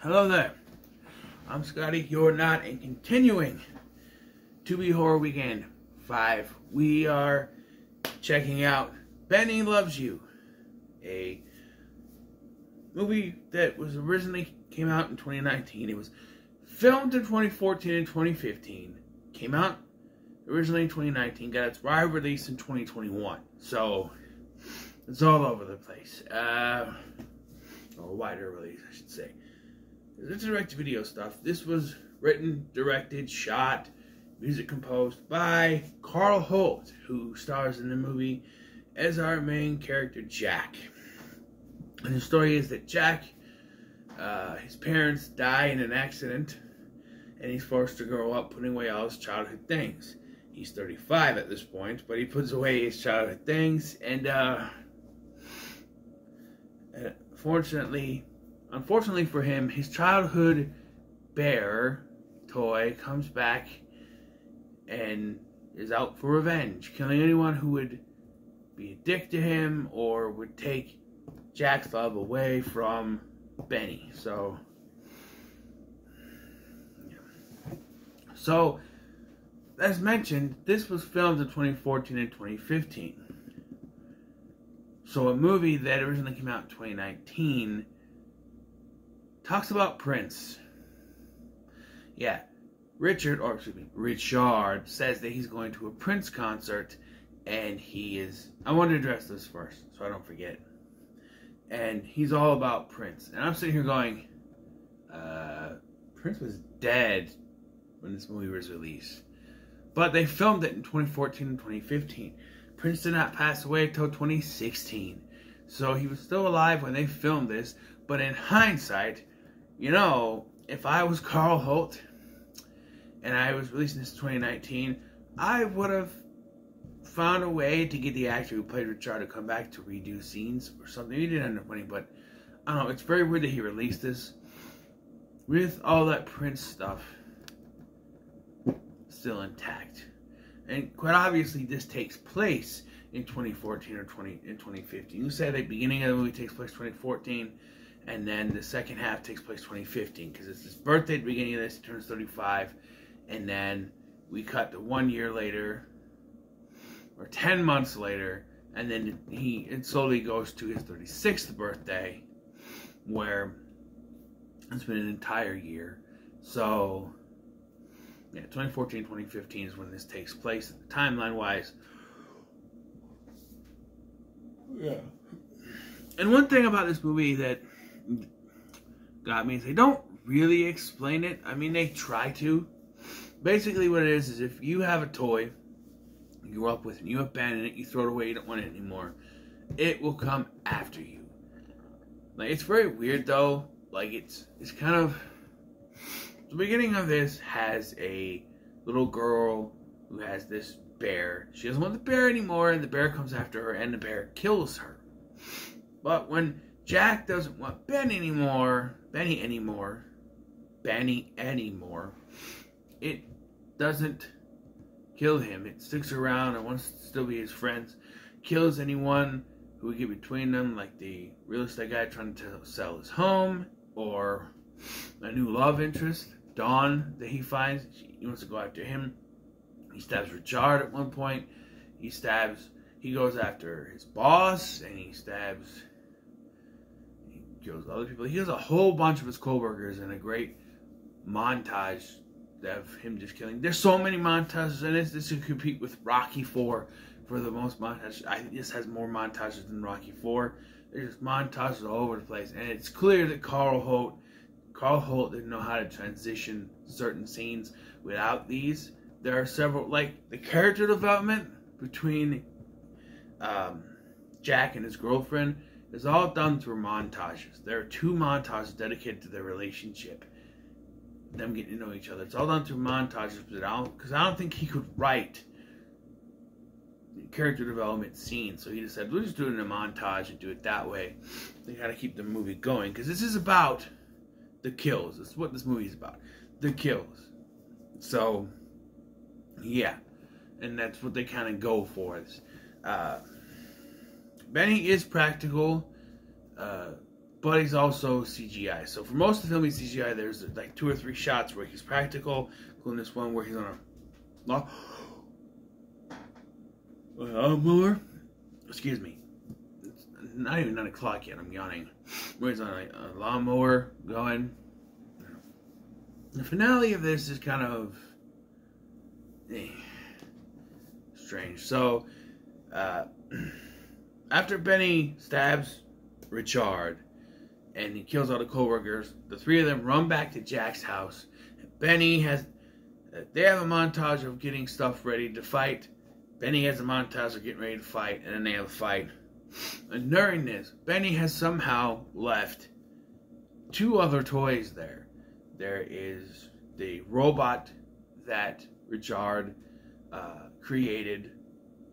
Hello there. I'm Scotty. You're not, and continuing Tubi Horror Weekend 5. We are checking out Benny Loves You, a movie that was originally came out in 2019. It was filmed in 2014 and 2015. Came out originally in 2019. Got its wide release in 2021. So it's all over the place. Or wider release, I should say. It's direct-to-video stuff. This was written, directed, shot, music composed by Carl Holt, who stars in the movie as our main character, Jack. And the story is that Jack, his parents die in an accident, and he's forced to grow up putting away all his childhood things. He's 35 at this point, but he puts away his childhood things, and unfortunately for him, his childhood bear toy comes back and is out for revenge, killing anyone who would be a dick to him or would take Jack's love away from Benny. So, as mentioned, this was filmed in 2014 and 2015. So a movie that originally came out in 2019 talks about Prince. Yeah, Richard says that he's going to a Prince concert, and he is... I want to address this first, so I don't forget. And he's all about Prince. And I'm sitting here going, Prince was dead when this movie was released. But they filmed it in 2014 and 2015. Prince did not pass away until 2016. So he was still alive when they filmed this. But in hindsight, you know, if I was Carl Holt and I was releasing this in 2019, I would have found a way to get the actor who played Richard to come back to redo scenes or something. He didn't end up winning, but I don't know. It's very weird that he released this with all that Prince stuff still intact. And quite obviously, this takes place in 2014 or 2015. You said the beginning of the movie takes place 2014. And then the second half takes place 2015, because it's his birthday at the beginning of this. He turns 35, and then we cut to 1 year later, or 10 months later, and then it slowly goes to his 36th birthday, where it's been an entire year. So, yeah, 2014, 2015 is when this takes place, timeline-wise. Yeah. And one thing about this movie that got me is they don't really explain it. I mean, they try to. Basically what it is if you have a toy you grew up with and you abandon it, you throw it away, you don't want it anymore, it will come after you. Like, it's very weird though. Like, it's kind of... The beginning of this has a little girl who has this bear. She doesn't want the bear anymore, and the bear comes after her, and the bear kills her. But when Jack doesn't want Benny anymore, it doesn't kill him. It sticks around and wants to still be his friends. Kills anyone who would get between them, like the real estate guy trying to sell his home, or a new love interest, Dawn, that he finds. He wants to go after him. He stabs Richard at one point. He goes after his boss, and he kills other people. He has a whole bunch of his co-workers in a great montage of him just killing. There's so many montages in this. This could compete with Rocky 4 for the most montages. I think this has more montages than Rocky 4. There's montages all over the place. And it's clear that Carl Holt didn't know how to transition certain scenes without these. There are several, like the character development between Jack and his girlfriend is all done through montages. There are 2 montages dedicated to their relationship, them getting to know each other. It's all done through montages, because I don't think he could write character development scenes. So he just said, we'll just do it in a montage and do it that way. They gotta keep the movie going, because this is about the kills. That's what this movie is about. The kills. So, yeah. And that's what they kind of go for. Benny is practical. but he's also CGI. So for most of the film, he's CGI. There's like 2 or 3 shots where he's practical, including this one where he's on a lawnmower. Excuse me. It's not even 9 o'clock yet. I'm yawning. Where he's on a lawnmower going. The finale of this is kind of strange. So, after Benny stabs Richard and he kills all the co-workers, the 3 of them run back to Jack's house. Benny has, they have a montage of getting stuff ready to fight. Benny has a montage of getting ready to fight, and then they have a fight. And during this, Benny has somehow left 2 other toys there. There is the robot that Richard created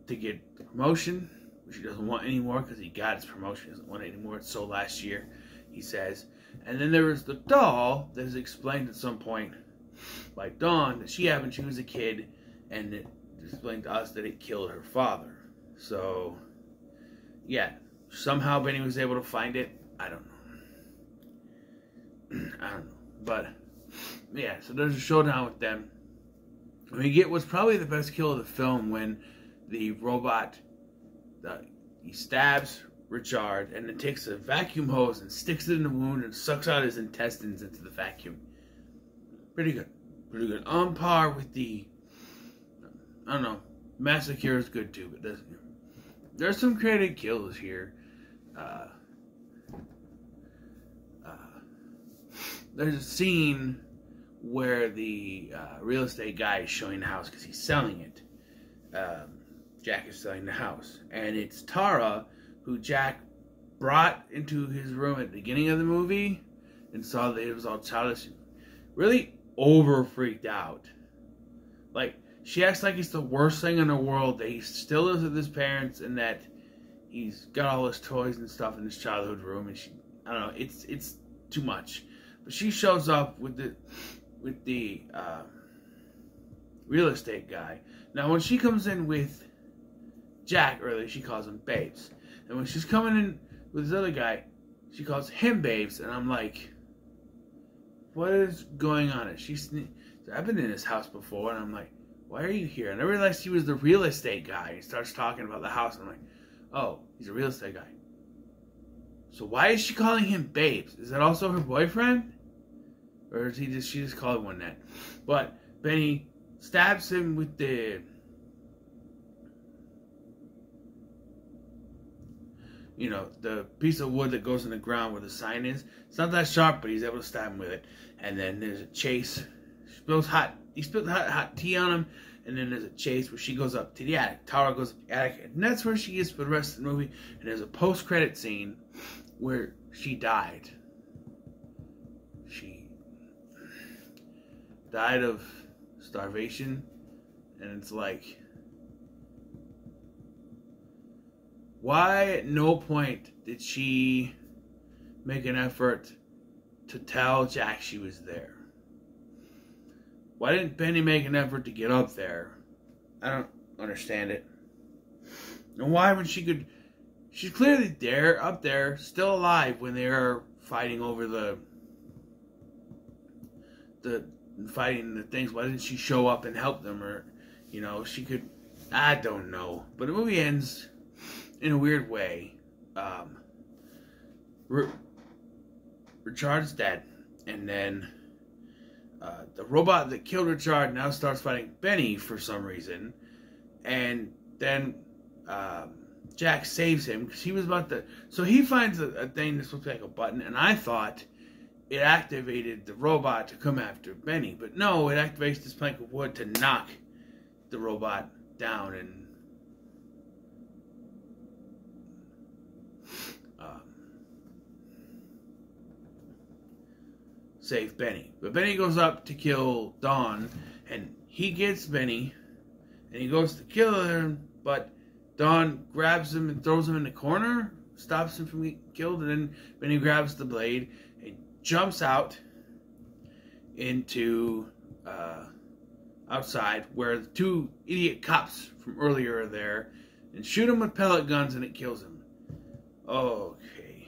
to get the promotion, which he doesn't want anymore because he got his promotion. He doesn't want it anymore. It's sold last year, he says. And then there was the doll that is explained at some point by Dawn that she had when she was a kid, and it explained to us that it killed her father. So, yeah, somehow Benny was able to find it. I don't know. I don't know. But, yeah, so there's a showdown with them. We get what's probably the best kill of the film when the robot, he stabs Richard and then takes a vacuum hose and sticks it in the wound and sucks out his intestines into the vacuum. Pretty good. Pretty good. On par with the, I don't know, Massacre is good too, but there's some creative kills here. There's a scene where the real estate guy is showing the house because he's selling it. Jack is selling the house. And it's Tara, who Jack brought into his room at the beginning of the movie and saw that it was all childish. Really over freaked out. Like, she acts like it's the worst thing in the world that he still lives with his parents and that he's got all his toys and stuff in his childhood room. And she, I don't know, it's too much. But she shows up with the real estate guy. Now, when she comes in with Jack earlier, she calls him Babes. And when she's coming in with this other guy, she calls him Babes. And I'm like, what is going on? And I've been in this house before, and I'm like, why are you here? And I realized he was the real estate guy. He starts talking about the house, and I'm like, oh, he's a real estate guy. So why is she calling him Babes? Is that also her boyfriend? Or is she just called one that? But Benny stabs him with the, the piece of wood that goes in the ground where the sign is. It's not that sharp, but he's able to stab him with it. And then there's a chase. He spills hot tea on him. And then there's a chase where she goes up to the attic. Tara goes up to the attic. And that's where she is for the rest of the movie. And there's a post-credit scene where she died. She died of starvation. And it's like, why at no point did she make an effort to tell Jack she was there? Why didn't Benny make an effort to get up there? I don't understand it. And why when she's clearly there, up there, still alive when they are fighting over fighting the things. Why didn't she show up and help them? Or, she could, I don't know. But the movie ends in a weird way. Richard's dead. And then the robot that killed Richard now starts fighting Benny for some reason. And then Jack saves him because he was about to... So he finds a thing that's supposed to be like a button. And I thought it activated the robot to come after Benny. But no, it activates this plank of wood to knock the robot down and... save Benny. But Benny goes up to kill Dawn, and he gets Benny, and he goes to kill her, but Dawn grabs him and throws him in the corner, stops him from getting killed, and then Benny grabs the blade and jumps out into outside where the 2 idiot cops from earlier are there and shoot him with pellet guns, and it kills him. Okay.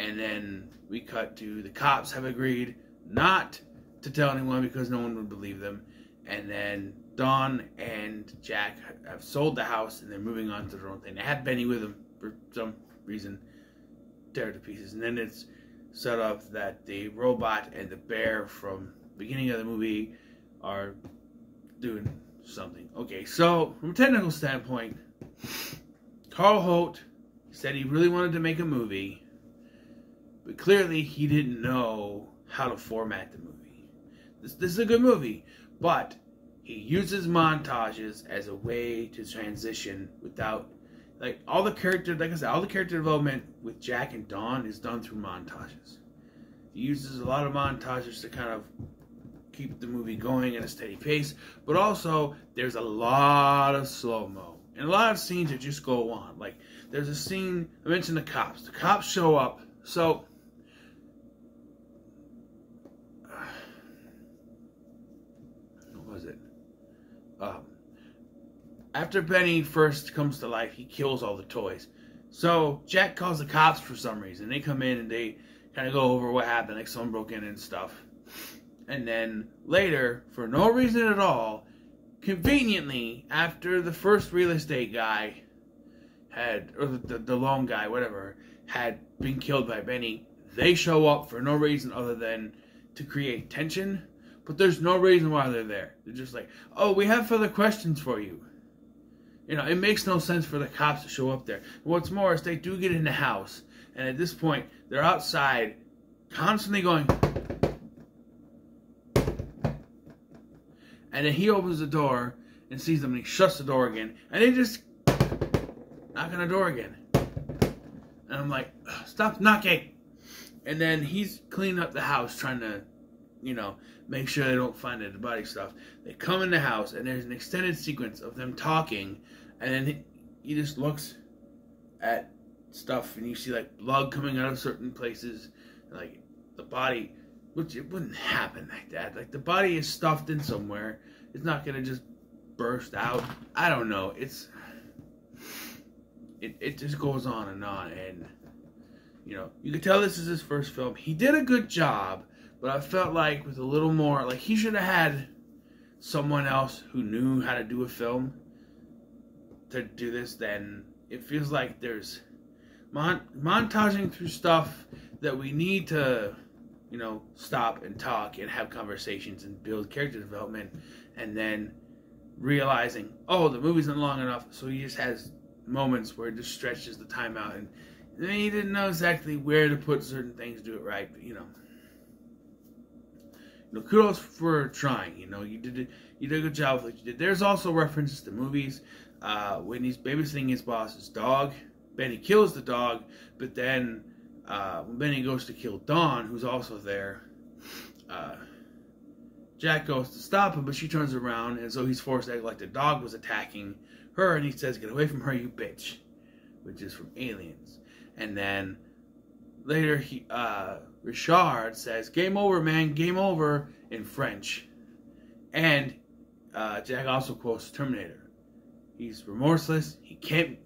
And then we cut to the cops have agreed not to tell anyone because no one would believe them. And then Dawn and Jack have sold the house and they're moving on to their own thing. They had Benny with them for some reason, tear it to pieces. And then it's set up that the robot and the bear from the beginning of the movie are doing something. Okay, so from a technical standpoint, Carl Holt said he really wanted to make a movie, but clearly he didn't know how to format the movie. This is a good movie, but he uses montages as a way to transition without, like, all the character, like I said, all the character development with Jack and Dawn is done through montages. He uses a lot of montages to kind of keep the movie going at a steady pace, but also there's a lot of slow-mo and a lot of scenes that just go on. Like, there's a scene, I mentioned the cops. The cops show up, so what was it? After Benny first comes to life, he kills all the toys. So Jack calls the cops for some reason. They come in and they kind of go over what happened, like someone broke in and stuff. And then later, for no reason at all, conveniently, after the first real estate guy had, or the loan guy, whatever, had been killed by Benny, they show up for no reason other than to create tension. But there's no reason why they're there. They're just like, oh, we have further questions for you. You know, it makes no sense for the cops to show up there. What's more is they do get in the house, and at this point, they're outside, constantly going. And then he opens the door and sees them, and he shuts the door again, and they just knock on the door again. And I'm like, stop knocking. And then he's cleaning up the house, trying to, you know, make sure they don't find the body stuff. They come in the house, and there's an extended sequence of them talking, and then he just looks at stuff, and you see, like, blood coming out of certain places, like, the body, which it wouldn't happen like that. Like, the body is stuffed in somewhere. It's not going to just burst out. I don't know. It just goes on, and, you know, you could tell this is his first film. He did a good job, but I felt like with a little more, like, he should have had someone else who knew how to do a film to do this. Then it feels like there's montaging through stuff that we need to, you know, stop and talk and have conversations and build character development, and then realizing, oh, the movie isn't long enough, so he just has moments where it just stretches the time out, and he didn't know exactly where to put certain things to do it right, but, you know, kudos for trying. You know, you did a good job with what you did. There's also references to movies. When he's babysitting his boss's dog, Benny kills the dog, but then when Benny goes to kill Dawn, who's also there, Jack goes to stop him, but she turns around, and so he's forced to act like the dog was attacking her, and he says, "Get away from her, you bitch," which is from Aliens. And then later, Richard says, "Game over, man, game over," in French. And Jack also quotes Terminator. He's remorseless. He can't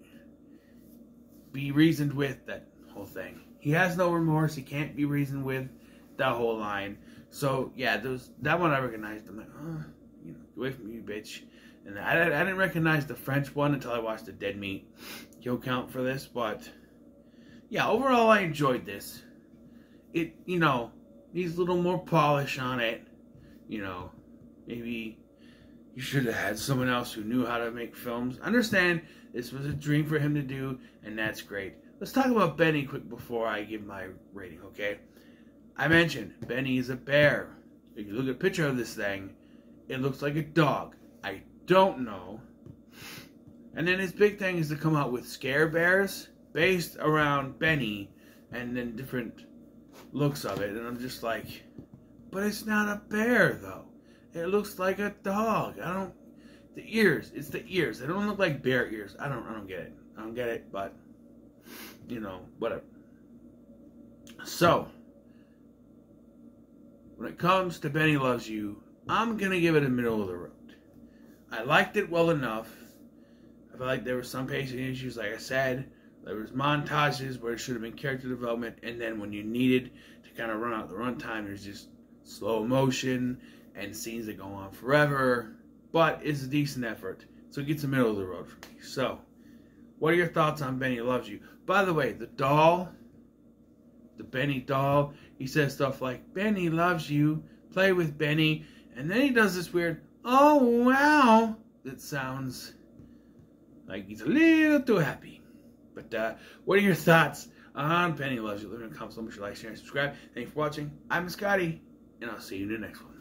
be reasoned with, that whole thing. He has no remorse. He can't be reasoned with, that whole line. So, yeah, that one I recognized. I'm like, oh, you know, get away from me, you bitch. And I didn't recognize the French one until I watched the Dead Meat kill count for this. But, yeah, overall I enjoyed this. It, you know, needs a little more polish on it. You know, maybe you should have had someone else who knew how to make films. I understand this was a dream for him to do, and that's great. Let's talk about Benny quick before I give my rating, okay? I mentioned Benny is a bear. If you look at a picture of this thing, it looks like a dog. I don't know. And then his big thing is to come out with scare bears based around Benny, and then different looks of it. And I'm just like, but it's not a bear, though. It looks like a dog. The ears. It's the ears. They don't look like bear ears. I don't get it. I don't get it, but, you know, whatever. So, when it comes to Benny Loves You, I'm going to give it a middle of the road. I liked it well enough. I felt like there were some pacing issues, like I said. There was montages where it should have been character development, and then when you needed to kind of run out the runtime, there's just slow motion and scenes that go on forever. But it's a decent effort, so it gets the middle of the road for me. So, what are your thoughts on Benny Loves You? By the way, the doll, the Benny doll, he says stuff like, Benny loves you, play with Benny, and then he does this weird, oh wow, that sounds like he's a little too happy. But what are your thoughts on Benny Loves You? Leave in the comments below. Make sure you like, share, and subscribe. Thank you for watching. I'm Scotty, and I'll see you in the next one.